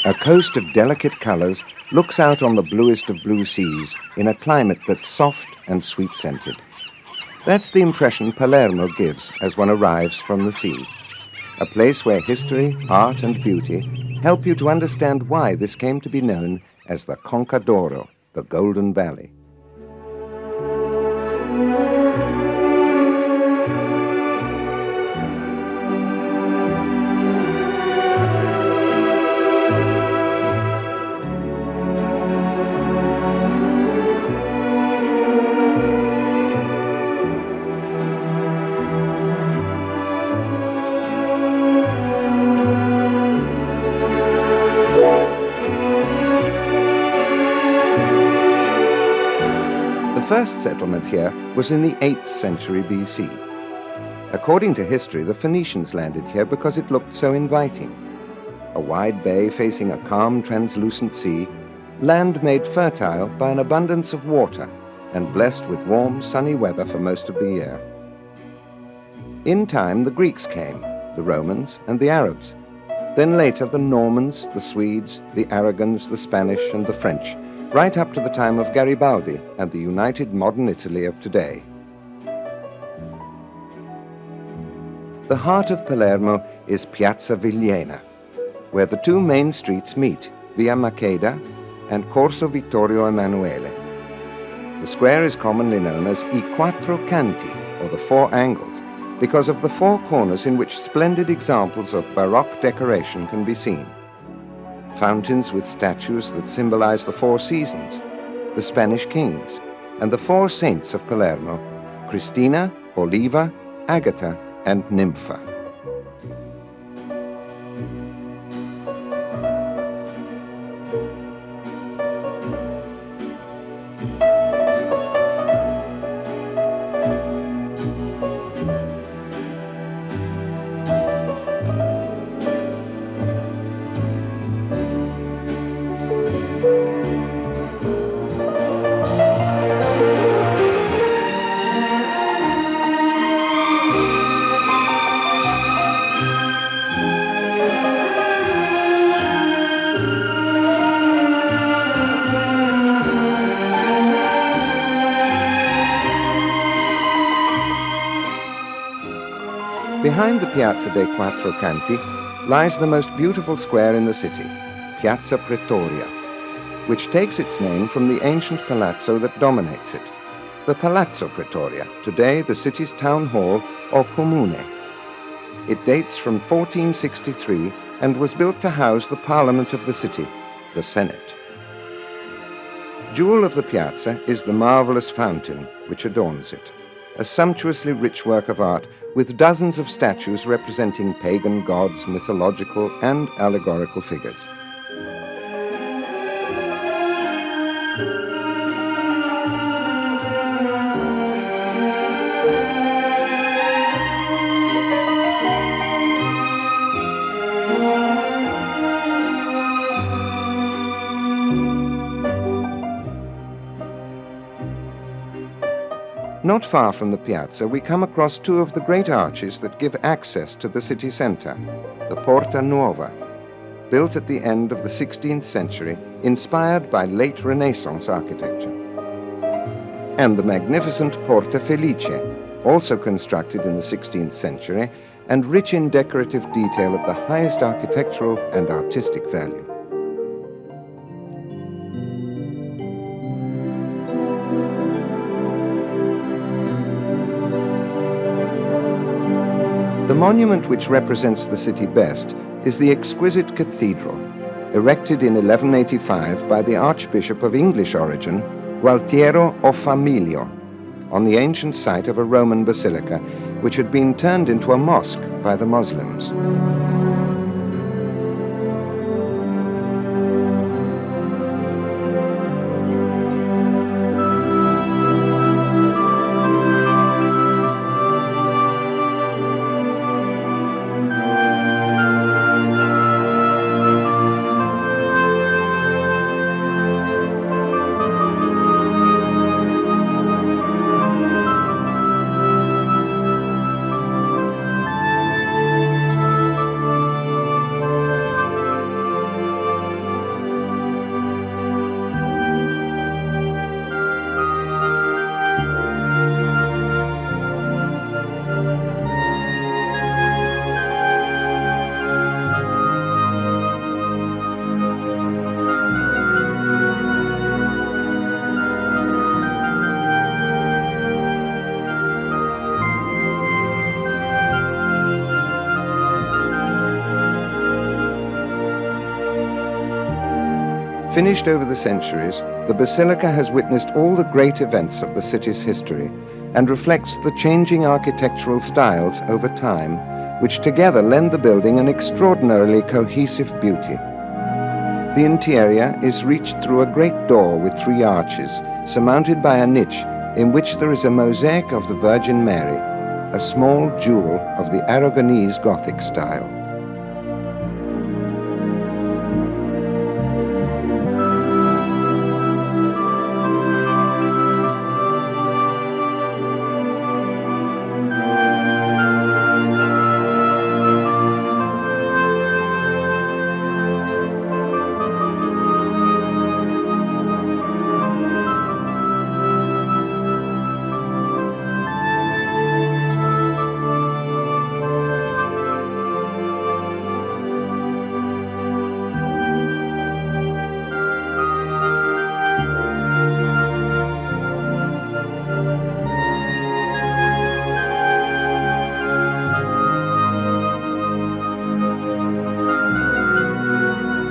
A coast of delicate colors looks out on the bluest of blue seas in a climate that's soft and sweet-scented. That's the impression Palermo gives as one arrives from the sea. A place where history, art and beauty help you to understand why this came to be known as the Conca d'Oro, the Golden Valley. The first settlement here was in the 8th century BC. According to history, the Phoenicians landed here because it looked so inviting. A wide bay facing a calm, translucent sea, land made fertile by an abundance of water and blessed with warm, sunny weather for most of the year. In time, the Greeks came, the Romans and the Arabs. Then later, the Normans, the Swedes, the Aragons, the Spanish and the French, right up to the time of Garibaldi and the united modern Italy of today. The heart of Palermo is Piazza Villiena, where the two main streets meet, Via Maqueda and Corso Vittorio Emanuele. The square is commonly known as I Quattro Canti, or the Four Angles, because of the four corners in which splendid examples of Baroque decoration can be seen. Fountains with statues that symbolize the four seasons, the Spanish kings, and the four saints of Palermo, Cristina, Oliva, Agata, and Nympha. Behind the Piazza dei Quattro Canti lies the most beautiful square in the city, Piazza Pretoria, which takes its name from the ancient palazzo that dominates it, the Palazzo Pretoria, today the city's town hall or comune. It dates from 1463 and was built to house the parliament of the city, the Senate. Jewel of the piazza is the marvelous fountain which adorns it, a sumptuously rich work of art with dozens of statues representing pagan gods, mythological and allegorical figures. Not far from the piazza, we come across two of the great arches that give access to the city center, the Porta Nuova, built at the end of the 16th century, inspired by late Renaissance architecture, and the magnificent Porta Felice, also constructed in the 16th century and rich in decorative detail of the highest architectural and artistic value. The monument which represents the city best is the exquisite cathedral, erected in 1185 by the Archbishop of English origin, Gualtiero o Famiglio, on the ancient site of a Roman basilica, which had been turned into a mosque by the Muslims. Finished over the centuries, the basilica has witnessed all the great events of the city's history and reflects the changing architectural styles over time, which together lend the building an extraordinarily cohesive beauty. The interior is reached through a great door with 3 arches, surmounted by a niche in which there is a mosaic of the Virgin Mary, a small jewel of the Aragonese Gothic style.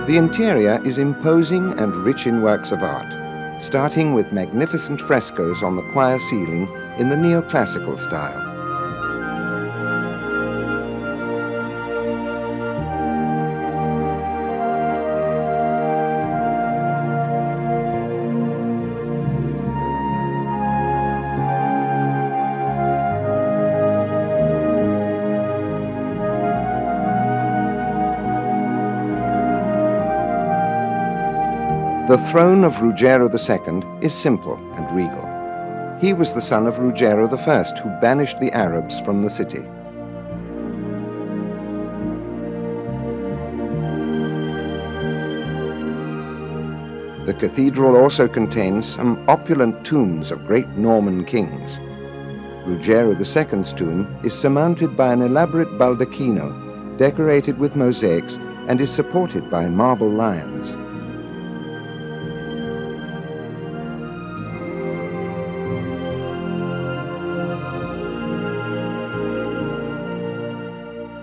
The interior is imposing and rich in works of art, starting with magnificent frescoes on the choir ceiling in the neoclassical style. The throne of Ruggiero II is simple and regal. He was the son of Ruggiero I, who banished the Arabs from the city. The cathedral also contains some opulent tombs of great Norman kings. Ruggiero II's tomb is surmounted by an elaborate baldacchino, decorated with mosaics, and is supported by marble lions.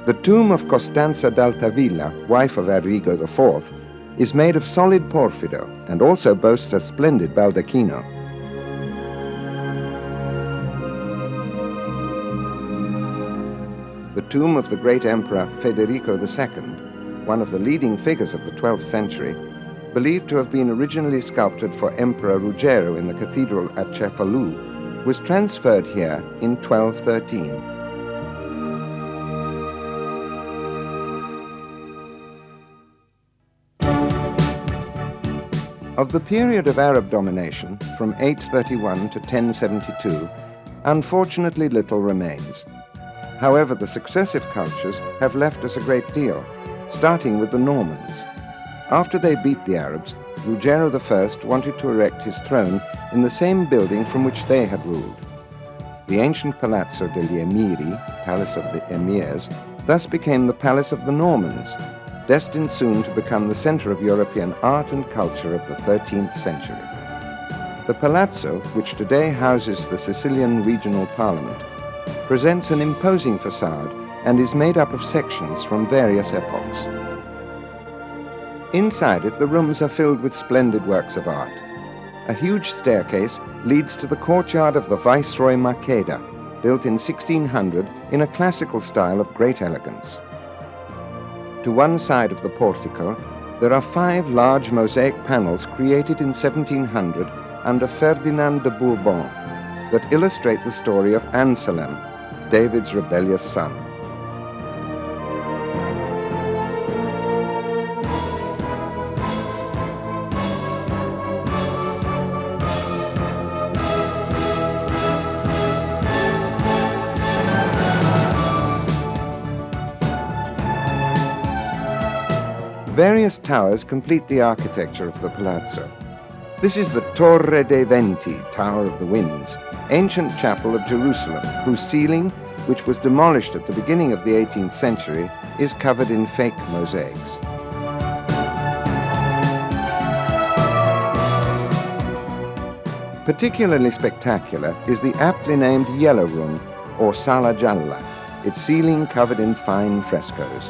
The tomb of Costanza d'Altavilla, wife of Enrico IV, is made of solid porphyro and also boasts a splendid baldacchino. The tomb of the great emperor Federico II, one of the leading figures of the 12th century, believed to have been originally sculpted for Emperor Ruggiero in the cathedral at Cefalù, was transferred here in 1213. Of the period of Arab domination, from 831 to 1072, unfortunately little remains. However, the successive cultures have left us a great deal, starting with the Normans. After they beat the Arabs, Ruggiero I wanted to erect his throne in the same building from which they had ruled. The ancient Palazzo degli Emiri, Palace of the Emirs, thus became the Palace of the Normans, destined soon to become the center of European art and culture of the 13th century. The Palazzo, which today houses the Sicilian Regional Parliament, presents an imposing facade and is made up of sections from various epochs. Inside it, the rooms are filled with splendid works of art. A huge staircase leads to the courtyard of the Viceroy Makeda, built in 1600 in a classical style of great elegance. To one side of the portico, there are 5 large mosaic panels created in 1700 under Ferdinand de Bourbon that illustrate the story of Anselm, David's rebellious son. Various towers complete the architecture of the palazzo. This is the Torre dei Venti, Tower of the Winds, ancient chapel of Jerusalem, whose ceiling, which was demolished at the beginning of the 18th century, is covered in fake mosaics. Particularly spectacular is the aptly named Yellow Room, or Sala Gialla, its ceiling covered in fine frescoes.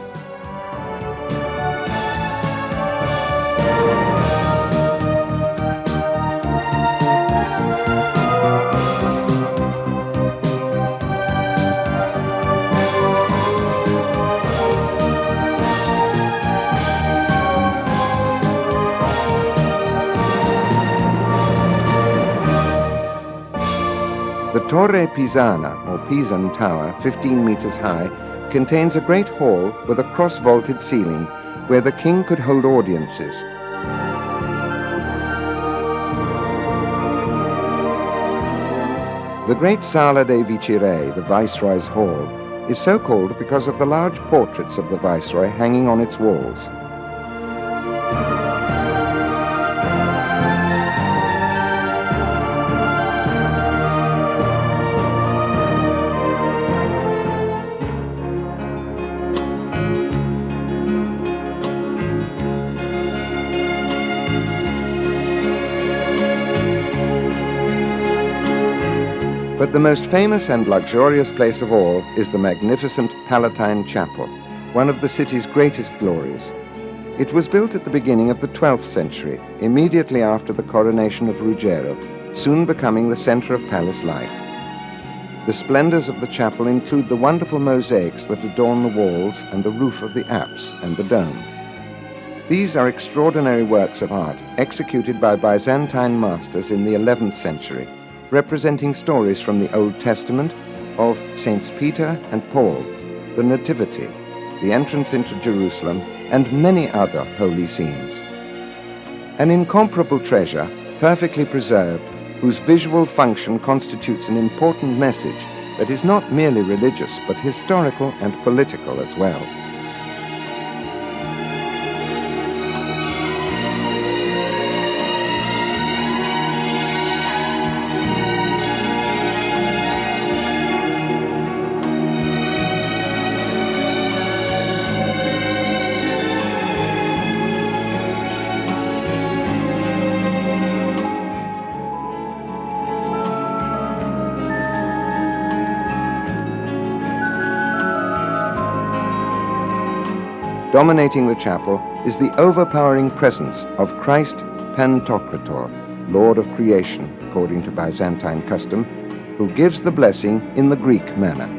Torre Pisana, or Pisan Tower, 15 meters high, contains a great hall with a cross-vaulted ceiling where the king could hold audiences. The great Sala dei Vicerei, the Viceroy's Hall, is so called because of the large portraits of the Viceroy hanging on its walls. But the most famous and luxurious place of all is the magnificent Palatine Chapel, one of the city's greatest glories. It was built at the beginning of the 12th century, immediately after the coronation of Ruggiero, soon becoming the center of palace life. The splendors of the chapel include the wonderful mosaics that adorn the walls and the roof of the apse and the dome. These are extraordinary works of art executed by Byzantine masters in the 11th century, representing stories from the Old Testament of Saints Peter and Paul, the Nativity, the entrance into Jerusalem, and many other holy scenes. An incomparable treasure, perfectly preserved, whose visual function constitutes an important message that is not merely religious but historical and political as well. Dominating the chapel is the overpowering presence of Christ Pantocrator, Lord of Creation, according to Byzantine custom, who gives the blessing in the Greek manner.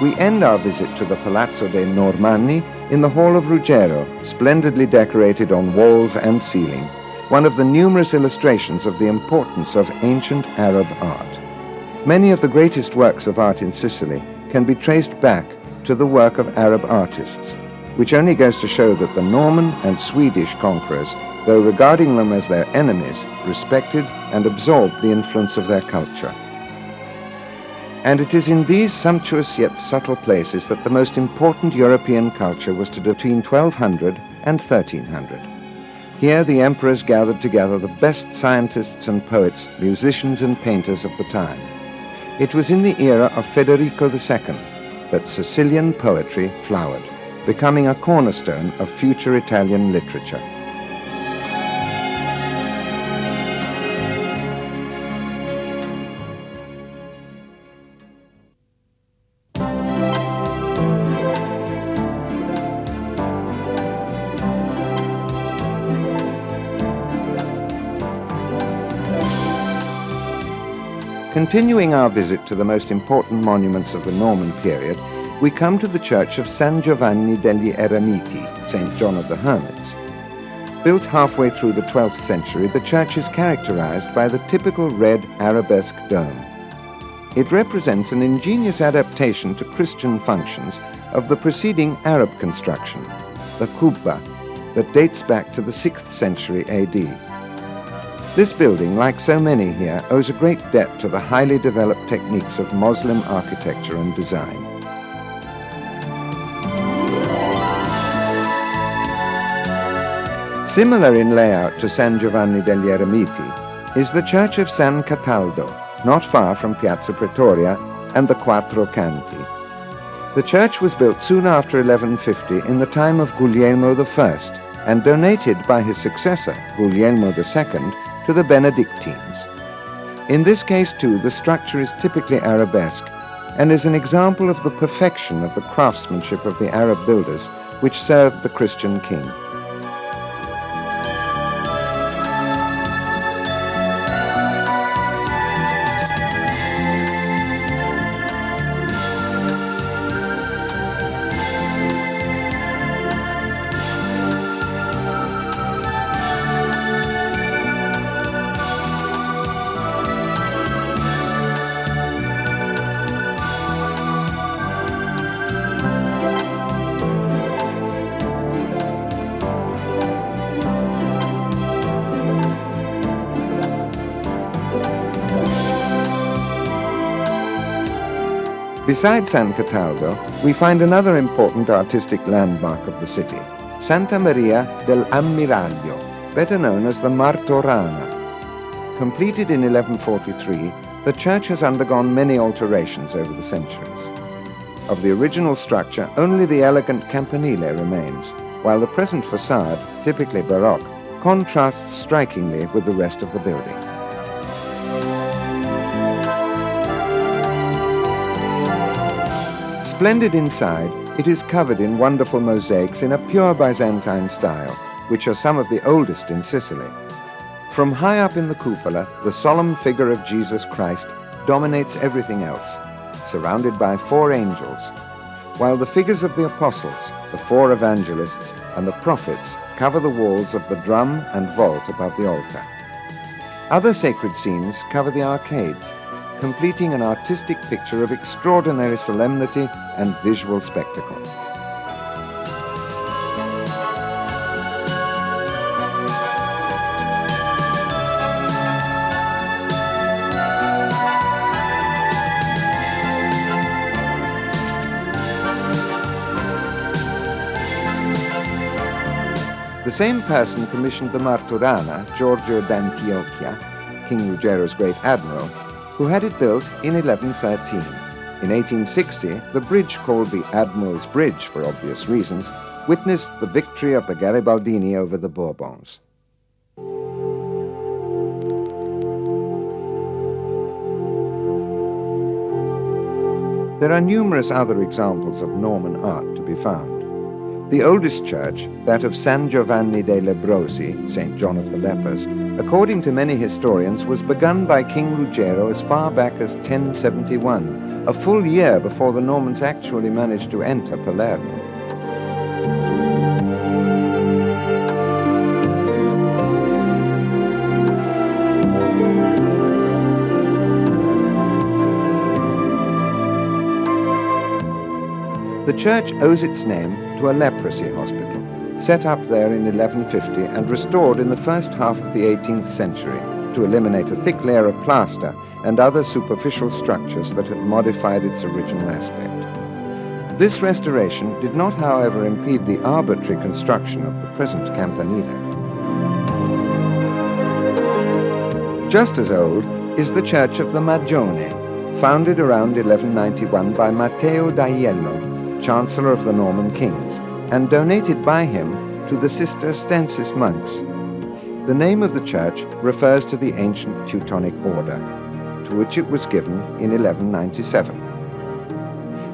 We end our visit to the Palazzo dei Normanni in the Hall of Ruggiero, splendidly decorated on walls and ceiling, one of the numerous illustrations of the importance of ancient Arab art. Many of the greatest works of art in Sicily can be traced back to the work of Arab artists, which only goes to show that the Norman and Swedish conquerors, though regarding them as their enemies, respected and absorbed the influence of their culture. And it is in these sumptuous yet subtle places that the most important European culture was to between 1200 and 1300. Here the emperors gathered together the best scientists and poets, musicians and painters of the time. It was in the era of Federico II that Sicilian poetry flowered, becoming a cornerstone of future Italian literature. Continuing our visit to the most important monuments of the Norman period, we come to the church of San Giovanni degli Eremiti, St. John of the Hermits. Built halfway through the 12th century, the church is characterized by the typical red arabesque dome. It represents an ingenious adaptation to Christian functions of the preceding Arab construction, the kubba, that dates back to the 6th century AD. This building, like so many here, owes a great debt to the highly developed techniques of Muslim architecture and design. Similar in layout to San Giovanni degli Eremiti is the church of San Cataldo, not far from Piazza Pretoria and the Quattro Canti. The church was built soon after 1150 in the time of Guglielmo I and donated by his successor, Guglielmo II, to the Benedictines. In this case too, the structure is typically arabesque and is an example of the perfection of the craftsmanship of the Arab builders which served the Christian king. Beside San Cataldo, we find another important artistic landmark of the city, Santa Maria dell'Ammiraglio, better known as the Martorana. Completed in 1143, the church has undergone many alterations over the centuries. Of the original structure, only the elegant campanile remains, while the present facade, typically Baroque, contrasts strikingly with the rest of the building. Splendid inside, it is covered in wonderful mosaics in a pure Byzantine style, which are some of the oldest in Sicily. From high up in the cupola, the solemn figure of Jesus Christ dominates everything else, surrounded by 4 angels, while the figures of the apostles, the 4 evangelists, and the prophets cover the walls of the drum and vault above the altar. Other sacred scenes cover the arcades, completing an artistic picture of extraordinary solemnity and visual spectacle. The same person commissioned the Martorana, Giorgio d'Antiochia, King Ruggiero's great admiral, who had it built in 1113. In 1860, the bridge called the Admiral's Bridge for obvious reasons witnessed the victory of the Garibaldini over the Bourbons. There are numerous other examples of Norman art to be found. The oldest church, that of San Giovanni dei Lebbrosi, St. John of the Lepers, according to many historians, was begun by King Ruggiero as far back as 1071, a full year before the Normans actually managed to enter Palermo. The church owes its name to a leprosy hospital, set up there in 1150 and restored in the first half of the 18th century to eliminate a thick layer of plaster and other superficial structures that had modified its original aspect. This restoration did not, however, impede the arbitrary construction of the present campanile. Just as old is the church of the Magione, founded around 1191 by Matteo d'Aiello, Chancellor of the Norman kings, and donated by him to the Cisterciensis monks. The name of the church refers to the ancient Teutonic order, to which it was given in 1197.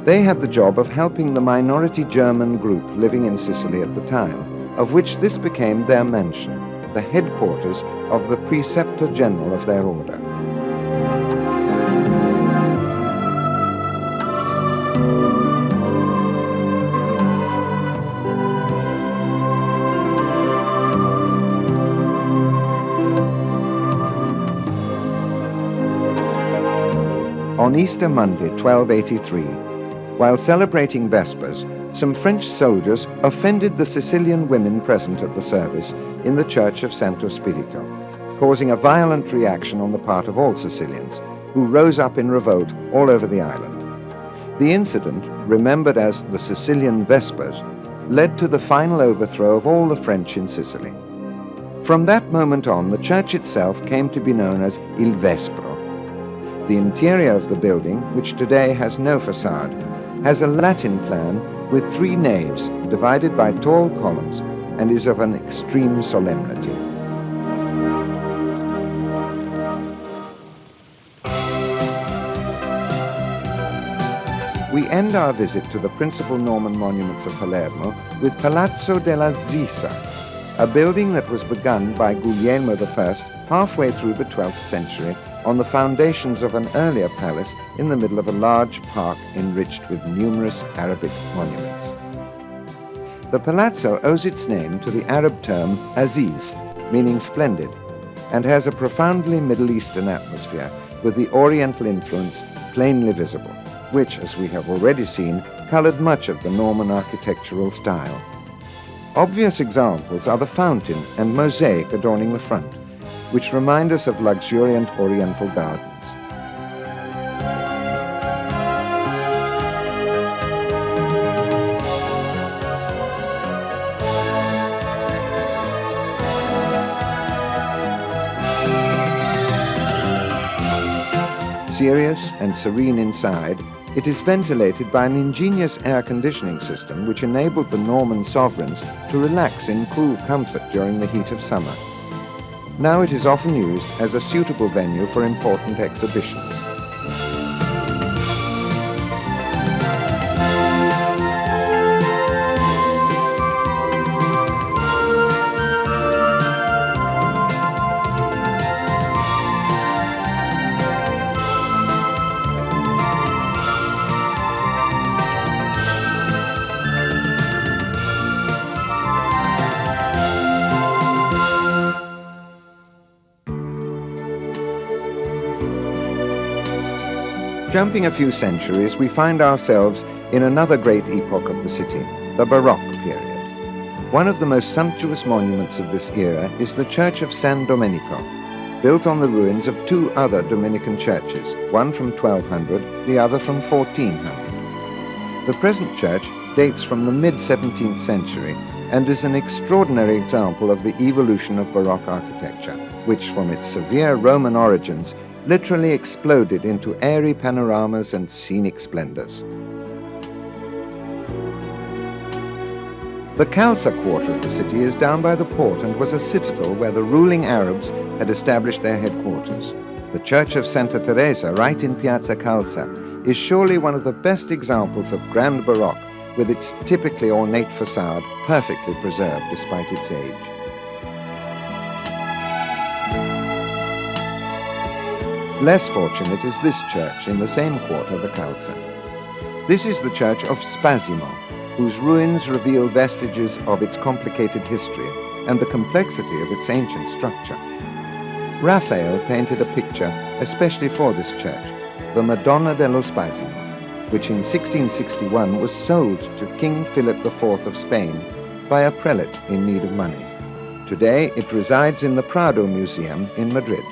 They had the job of helping the minority German group living in Sicily at the time, of which this became their mansion, the headquarters of the Preceptor General of their order. On Easter Monday, 1283, while celebrating Vespers, some French soldiers offended the Sicilian women present at the service in the church of Santo Spirito, causing a violent reaction on the part of all Sicilians, who rose up in revolt all over the island. The incident, remembered as the Sicilian Vespers, led to the final overthrow of all the French in Sicily. From that moment on, the church itself came to be known as Il Vespro. The interior of the building, which today has no facade, has a Latin plan with 3 naves divided by tall columns and is of an extreme solemnity. We end our visit to the principal Norman monuments of Palermo with Palazzo della Zisa, a building that was begun by Guglielmo I halfway through the 12th century on the foundations of an earlier palace in the middle of a large park enriched with numerous Arabic monuments. The palazzo owes its name to the Arab term aziz, meaning splendid, and has a profoundly Middle Eastern atmosphere with the Oriental influence plainly visible, which, as we have already seen, colored much of the Norman architectural style. Obvious examples are the fountain and mosaic adorning the front, which remind us of luxuriant Oriental gardens. Serious and serene inside, it is ventilated by an ingenious air conditioning system which enabled the Norman sovereigns to relax in cool comfort during the heat of summer. Now it is often used as a suitable venue for important exhibitions. Jumping a few centuries, we find ourselves in another great epoch of the city, the Baroque period. One of the most sumptuous monuments of this era is the Church of San Domenico, built on the ruins of 2 other Dominican churches, one from 1200, the other from 1400. The present church dates from the mid-17th century and is an extraordinary example of the evolution of Baroque architecture, which from its severe Roman origins literally exploded into airy panoramas and scenic splendors. The Khalsa quarter of the city is down by the port and was a citadel where the ruling Arabs had established their headquarters. The Church of Santa Teresa, right in Piazza Khalsa, is surely one of the best examples of Grand Baroque, with its typically ornate facade perfectly preserved despite its age. Less fortunate is this church in the same quarter, the Khalsa. This is the church of Spasimo, whose ruins reveal vestiges of its complicated history and the complexity of its ancient structure. Raphael painted a picture especially for this church, the Madonna dello Spasimo, which in 1661 was sold to King Philip IV of Spain by a prelate in need of money. Today it resides in the Prado Museum in Madrid.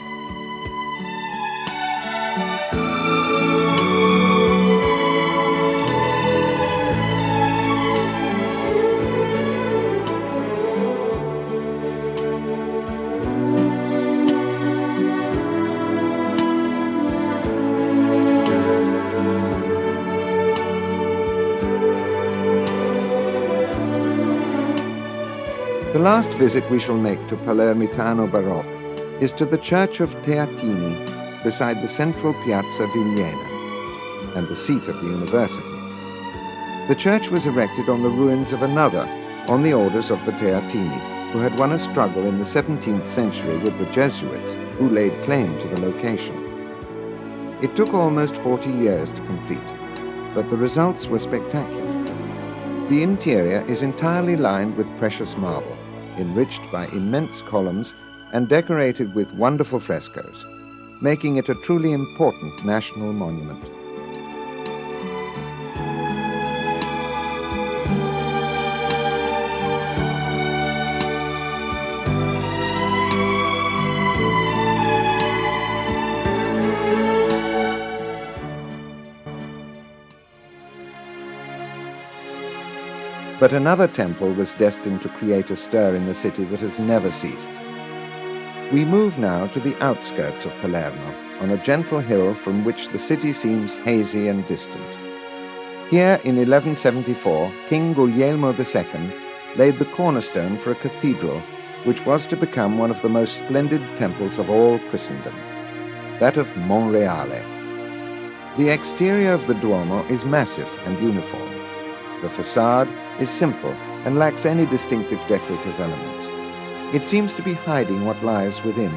The last visit we shall make to Palermitano Baroque is to the Church of Teatini beside the central Piazza Vigliena and the seat of the university. The church was erected on the ruins of another on the orders of the Teatini, who had won a struggle in the 17th century with the Jesuits, who laid claim to the location. It took almost 40 years to complete, but the results were spectacular. The interior is entirely lined with precious marble, enriched by immense columns and decorated with wonderful frescoes. making it a truly important national monument. But another temple was destined to create a stir in the city that has never ceased. We move now to the outskirts of Palermo, on a gentle hill from which the city seems hazy and distant. Here in 1174, King Guglielmo II laid the cornerstone for a cathedral which was to become one of the most splendid temples of all Christendom, that of Monreale. The exterior of the Duomo is massive and uniform. The facade is simple and lacks any distinctive decorative elements. It seems to be hiding what lies within.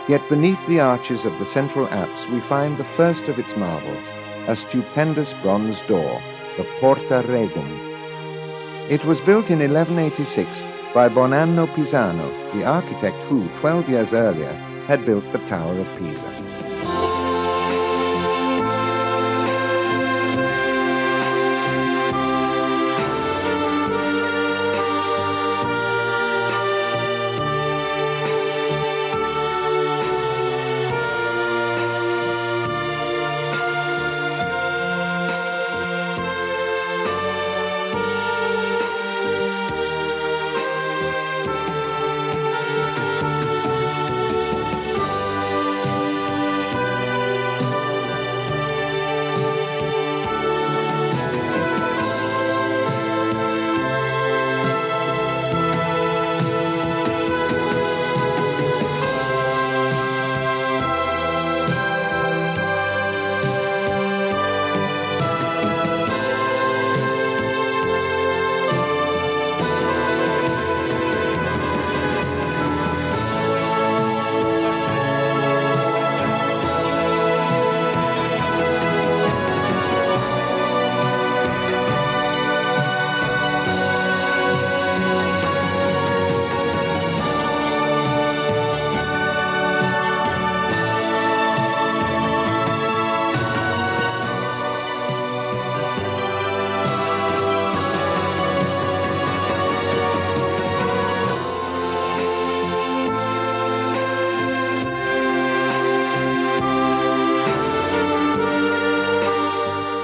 Yet beneath the arches of the central apse we find the first of its marvels, a stupendous bronze door, the Porta Regum. It was built in 1186 by Bonanno Pisano, the architect who, 12 years earlier, had built the Tower of Pisa.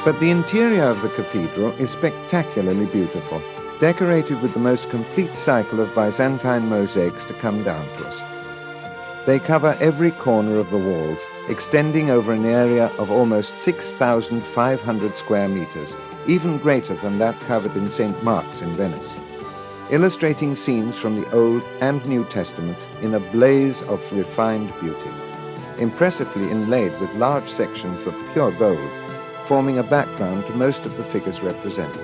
But the interior of the cathedral is spectacularly beautiful, decorated with the most complete cycle of Byzantine mosaics to come down to us. They cover every corner of the walls, extending over an area of almost 6,500 square meters, even greater than that covered in St. Mark's in Venice, illustrating scenes from the Old and New Testaments in a blaze of refined beauty, impressively inlaid with large sections of pure gold, forming a background to most of the figures represented.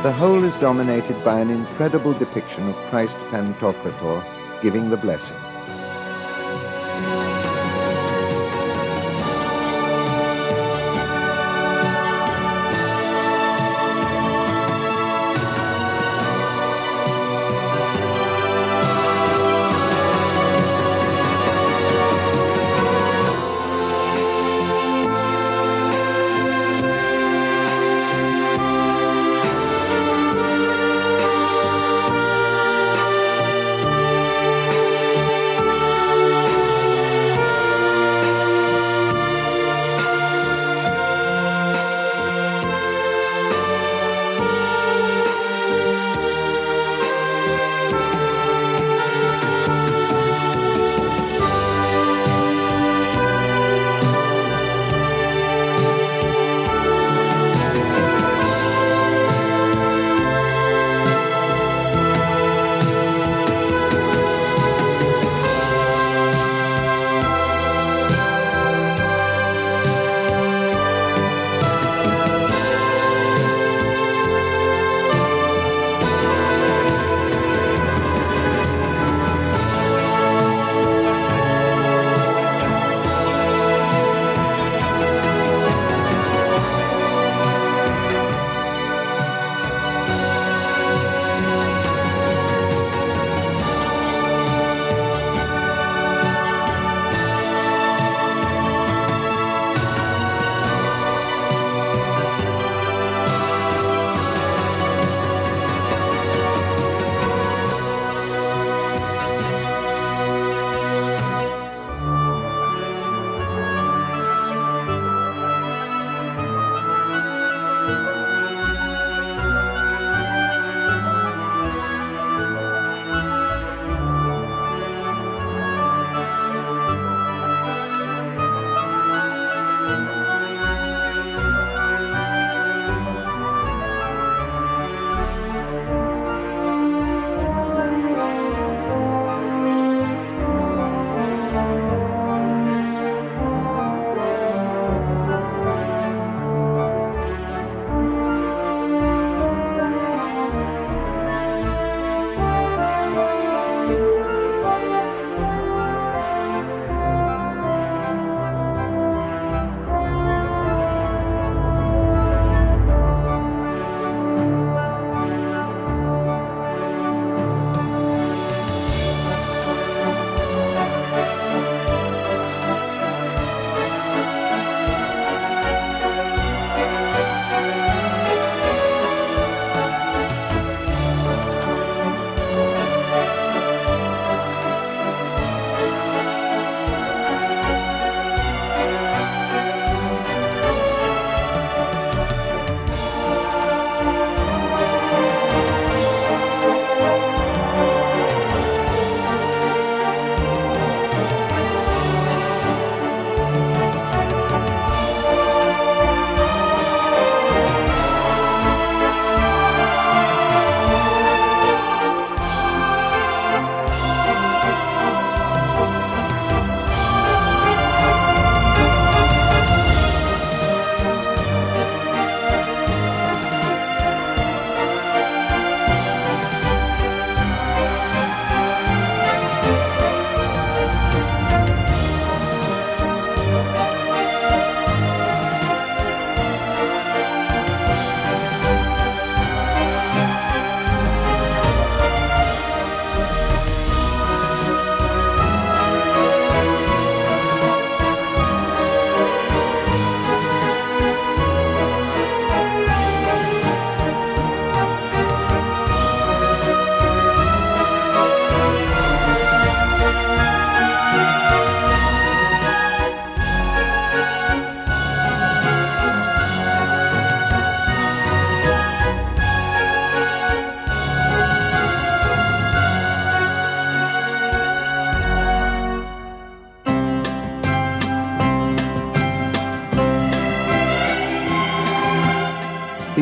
The whole is dominated by an incredible depiction of Christ Pantocrator giving the blessing.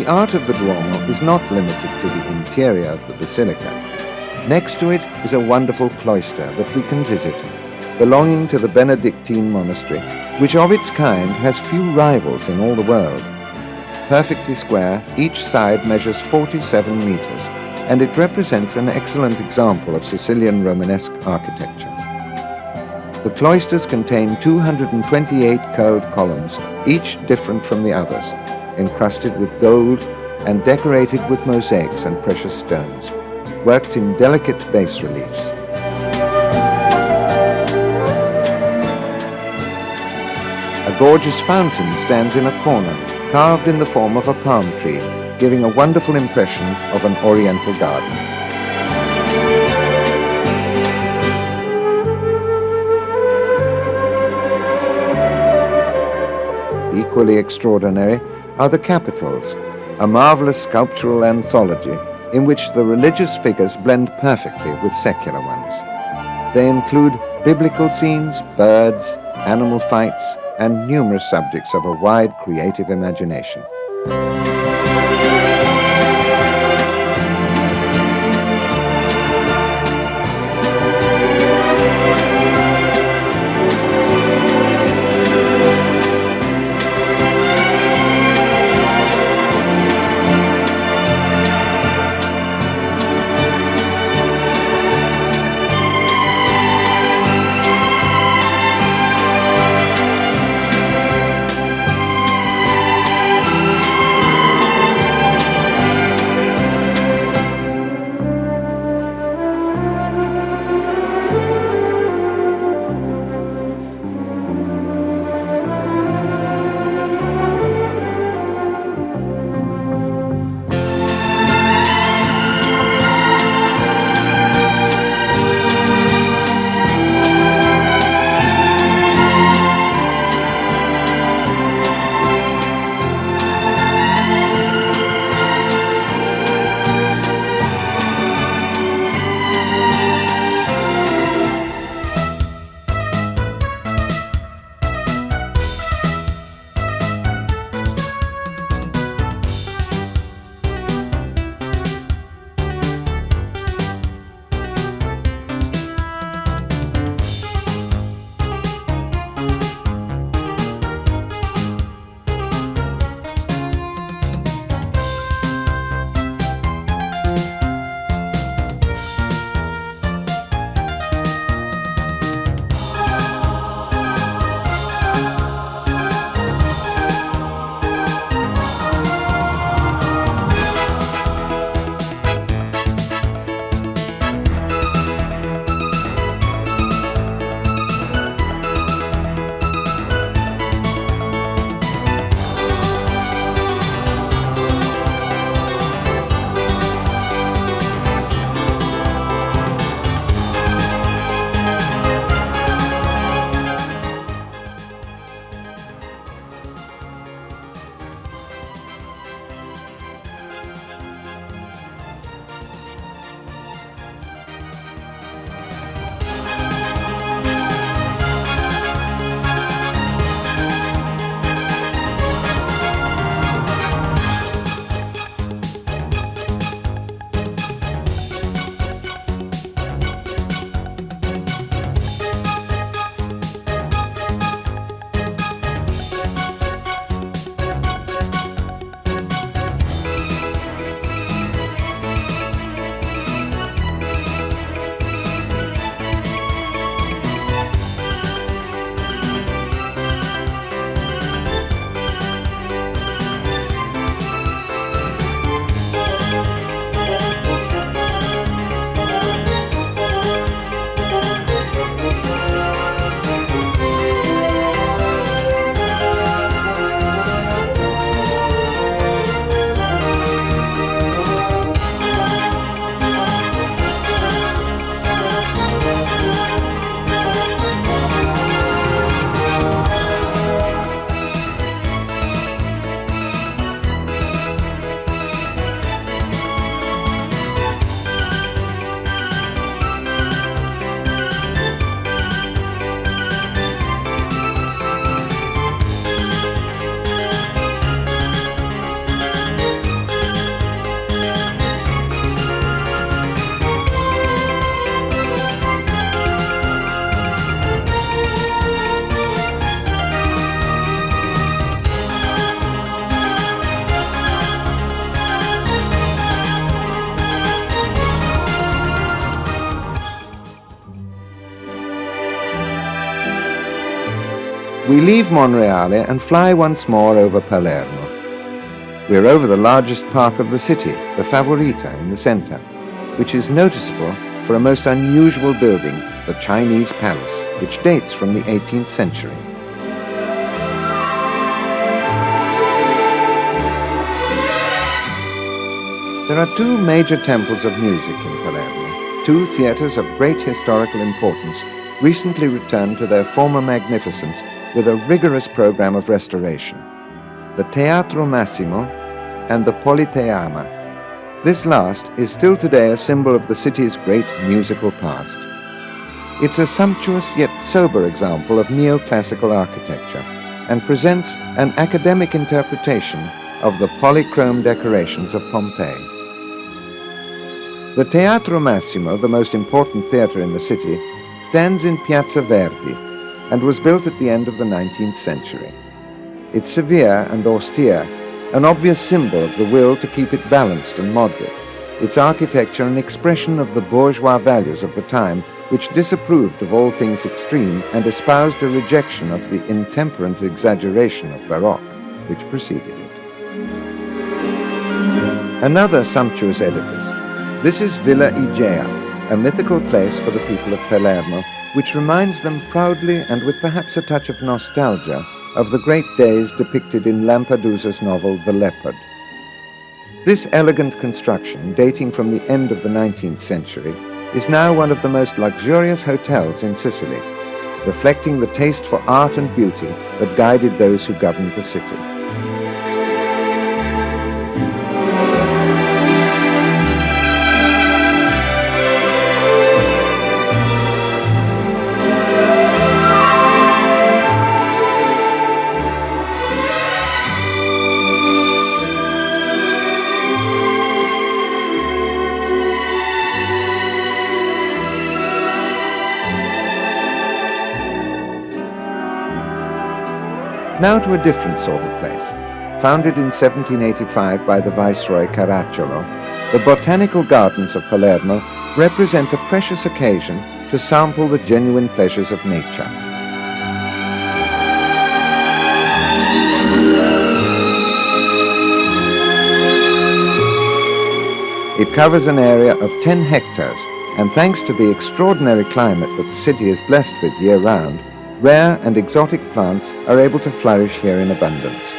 art of the Duomo is not limited to the interior of the basilica. Next to it is a wonderful cloister that we can visit, belonging to the Benedictine monastery, which of its kind has few rivals in all the world. Perfectly square, each side measures 47 meters, and it represents an excellent example of Sicilian Romanesque architecture. The cloisters contain 228 curled columns, each different from the others, encrusted with gold and decorated with mosaics and precious stones, worked in delicate bas reliefs. A gorgeous fountain stands in a corner, carved in the form of a palm tree, giving a wonderful impression of an oriental garden. Equally extraordinary are the capitals, a marvelous sculptural anthology in which the religious figures blend perfectly with secular ones. They include biblical scenes, birds, animal fights, and numerous subjects of a wide creative imagination. We leave Monreale and fly once more over Palermo. We're over the largest park of the city, the Favorita in the center, which is noticeable for a most unusual building, the Chinese Palace, which dates from the 18th century. There are two major temples of music in Palermo, two theaters of great historical importance, recently returned to their former magnificence with a rigorous program of restoration, the Teatro Massimo and the Politeama. This last is still today a symbol of the city's great musical past. It's a sumptuous yet sober example of neoclassical architecture and presents an academic interpretation of the polychrome decorations of Pompeii. The Teatro Massimo, the most important theatre in the city, stands in Piazza Verdi and was built at the end of the 19th century. It's severe and austere, an obvious symbol of the will to keep it balanced and moderate, its architecture an expression of the bourgeois values of the time, which disapproved of all things extreme and espoused a rejection of the intemperate exaggeration of Baroque, which preceded it. Another sumptuous edifice. This is Villa Igea, a mythical place for the people of Palermo, which reminds them proudly and with perhaps a touch of nostalgia of the great days depicted in Lampedusa's novel The Leopard. This elegant construction, dating from the end of the 19th century, is now one of the most luxurious hotels in Sicily, reflecting the taste for art and beauty that guided those who governed the city. Now to a different sort of place. Founded in 1785 by the Viceroy Caracciolo, the Botanical Gardens of Palermo represent a precious occasion to sample the genuine pleasures of nature. It covers an area of 10 hectares, and thanks to the extraordinary climate that the city is blessed with year-round, rare and exotic plants are able to flourish here in abundance.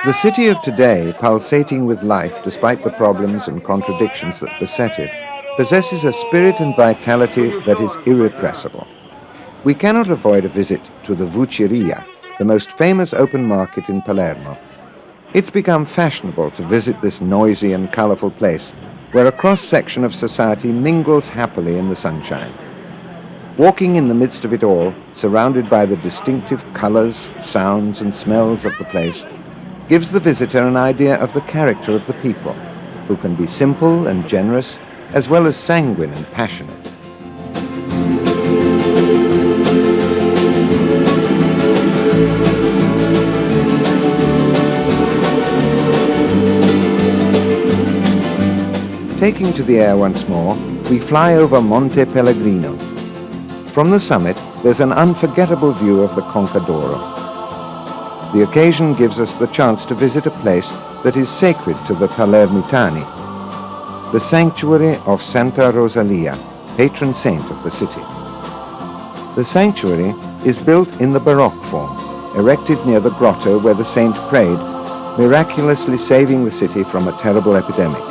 The city of today, pulsating with life despite the problems and contradictions that beset it, possesses a spirit and vitality that is irrepressible. We cannot avoid a visit to the Voceria, the most famous open market in Palermo. It's become fashionable to visit this noisy and colorful place, where a cross-section of society mingles happily in the sunshine. Walking in the midst of it all, surrounded by the distinctive colors, sounds, and smells of the place, gives the visitor an idea of the character of the people, who can be simple and generous, as well as sanguine and passionate. Taking to the air once more, we fly over Monte Pellegrino. From the summit, there's an unforgettable view of the Conca d'Oro. The occasion gives us the chance to visit a place that is sacred to the Palermitani. the sanctuary of Santa Rosalia, patron saint of the city. The sanctuary is built in the Baroque form, erected near the grotto where the saint prayed, miraculously saving the city from a terrible epidemic.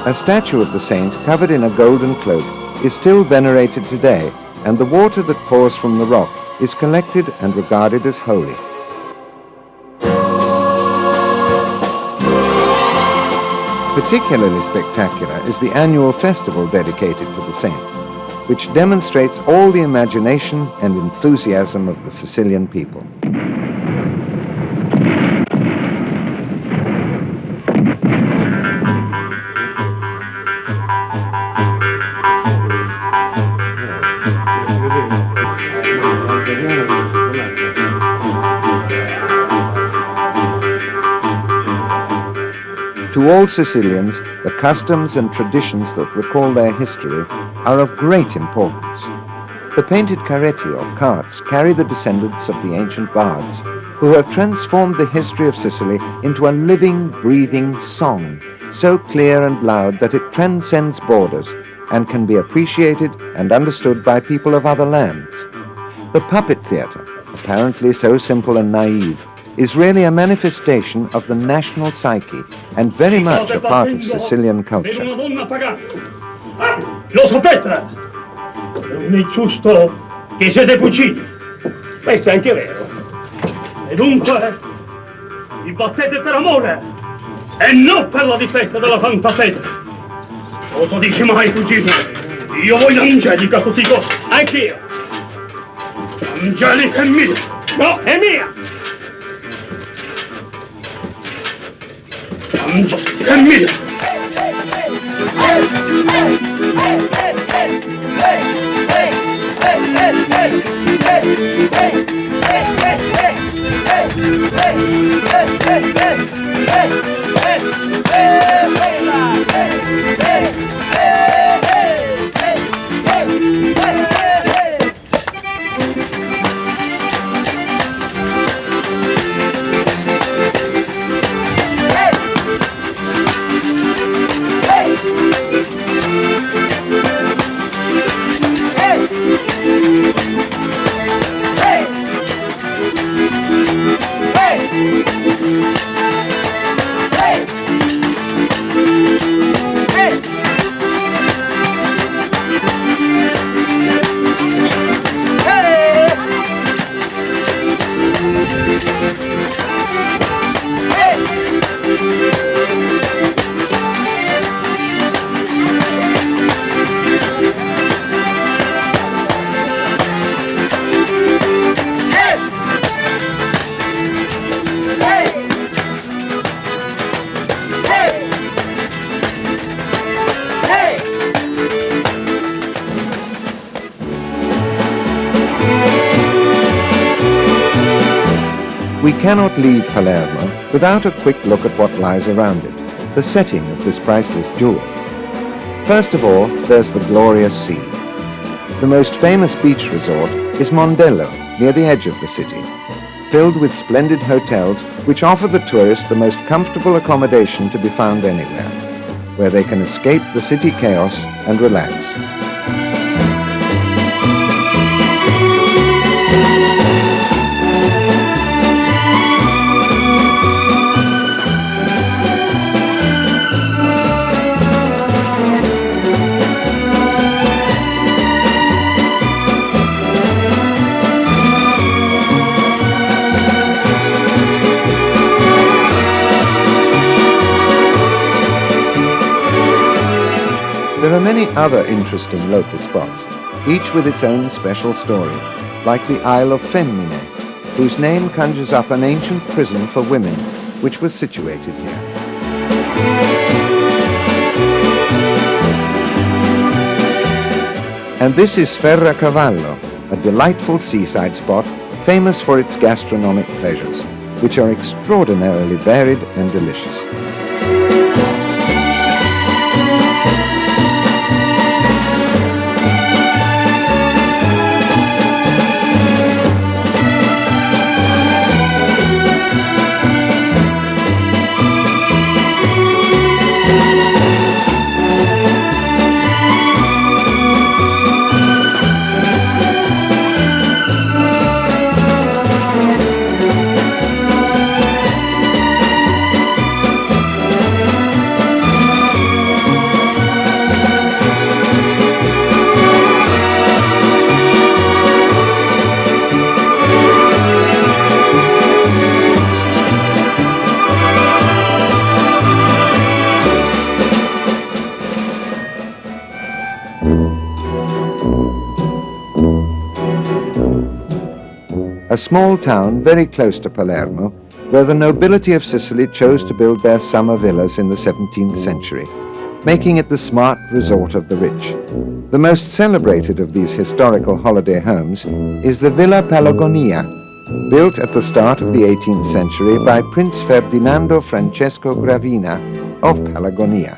A statue of the saint covered in a golden cloak is still venerated today, and the water that pours from the rock is collected and regarded as holy. Particularly spectacular is the annual festival dedicated to the saint, which demonstrates all the imagination and enthusiasm of the Sicilian people. To all Sicilians, the customs and traditions that recall their history are of great importance. The painted carretti or carts carry the descendants of the ancient bards, who have transformed the history of Sicily into a living, breathing song, so clear and loud that it transcends borders and can be appreciated and understood by people of other lands. The puppet theatre, apparently so simple and naive, is really a manifestation of the national psyche and very much a part of Sicilian culture. Lo sapete? Non è giusto che siete cuciti. Questo è anche vero. E dunque, vi battete per amore e non per la difesa della santa fede. Cosa dici mai, cugino? Io voglio Angelica a tutti i costi, anch'io. Angelica è mia. No, è mia. Angelica è mia. We cannot leave Palermo without a quick look at what lies around it, the setting of this priceless jewel. First of all, there's the glorious sea. The most famous beach resort is Mondello, near the edge of the city, filled with splendid hotels which offer the tourist the most comfortable accommodation to be found anywhere, where they can escape the city chaos and relax. There are many other interesting local spots, each with its own special story, like the Isle of Femmine, whose name conjures up an ancient prison for women, which was situated here. And this is Ferracavallo, a delightful seaside spot famous for its gastronomic pleasures, which are extraordinarily varied and delicious. a small town very close to Palermo, where the nobility of Sicily chose to build their summer villas in the 17th century, making it the smart resort of the rich. The most celebrated of these historical holiday homes is the Villa Palagonia, built at the start of the 18th century by Prince Ferdinando Francesco Gravina of Palagonia,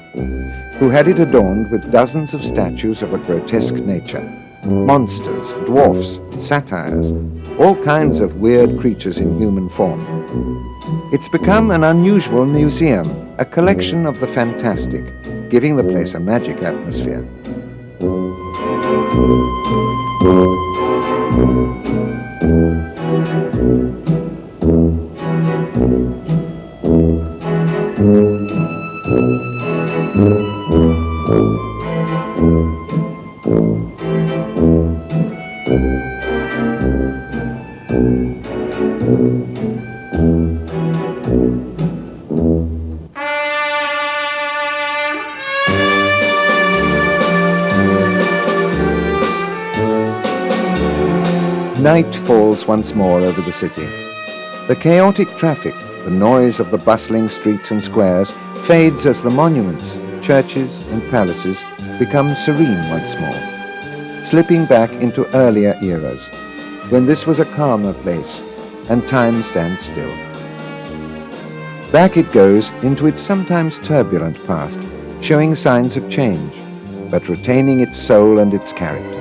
who had it adorned with dozens of statues of a grotesque nature. Monsters, dwarfs, satyrs, all kinds of weird creatures in human form. It's become an unusual museum, a collection of the fantastic, giving the place a magic atmosphere. Night falls once more over the city. The chaotic traffic, the noise of the bustling streets and squares, fades as the monuments, churches and palaces become serene once more, slipping back into earlier eras, when this was a calmer place and time stands still. Back it goes into its sometimes turbulent past, showing signs of change, but retaining its soul and its character.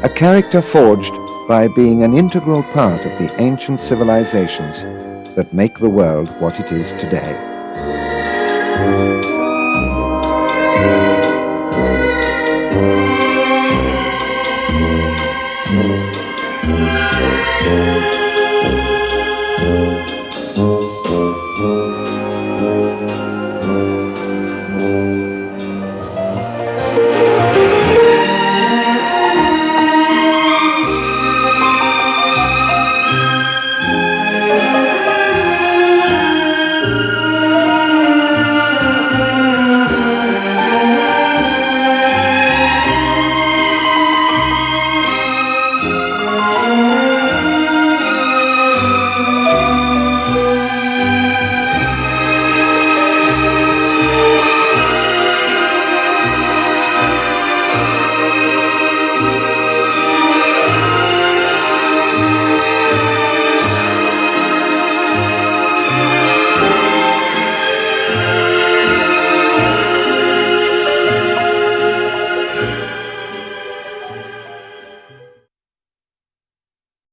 A character forged by being an integral part of the ancient civilizations that make the world what it is today.